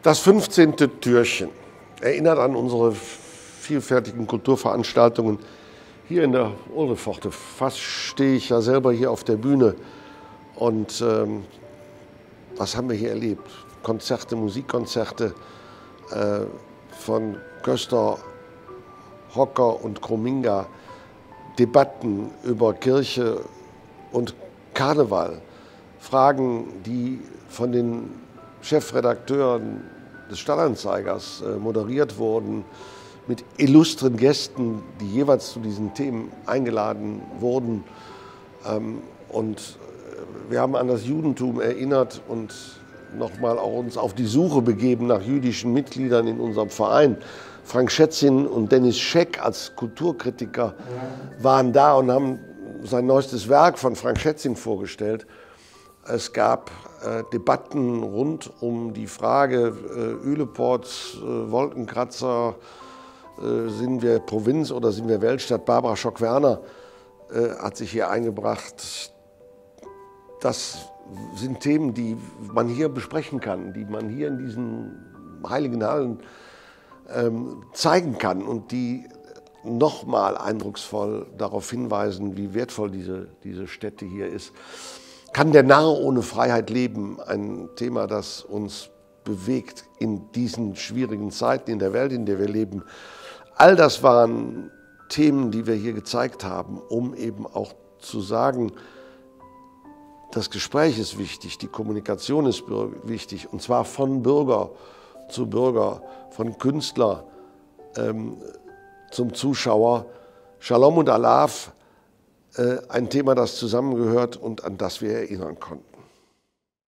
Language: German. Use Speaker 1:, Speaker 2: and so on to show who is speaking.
Speaker 1: Das 15. Türchen erinnert an unsere vielfältigen Kulturveranstaltungen hier in der Urlepforte. Fast stehe ich ja selber hier auf der Bühne. Und was haben wir hier erlebt? Konzerte, Musikkonzerte von Köster, Hocker und Krominga, Debatten über Kirche und Karneval, Fragen, die von den Chefredakteuren des Stadtanzeigers moderiert wurden, mit illustren Gästen, die jeweils zu diesen Themen eingeladen wurden. Und wir haben an das Judentum erinnert und nochmal auch uns auf die Suche begeben nach jüdischen Mitgliedern in unserem Verein. Frank Schätzing und Dennis Scheck als Kulturkritiker waren da und haben sein neuestes Werk von Frank Schätzing vorgestellt. Es gab Debatten rund um die Frage Üleports, Wolkenkratzer, sind wir Provinz oder sind wir Weltstadt? Barbara Schock-Werner hat sich hier eingebracht. Das sind Themen, die man hier besprechen kann, die man hier in diesen heiligen Hallen zeigen kann und die nochmal eindrucksvoll darauf hinweisen, wie wertvoll diese Stätte hier ist. Kann der Narr ohne Freiheit leben? Ein Thema, das uns bewegt in diesen schwierigen Zeiten in der Welt, in der wir leben. All das waren Themen, die wir hier gezeigt haben, um eben auch zu sagen, das Gespräch ist wichtig, die Kommunikation ist wichtig, und zwar von Bürger zu Bürger, von Künstler zum Zuschauer. Shalom und Alaf, ein Thema, das zusammengehört und an das wir erinnern konnten.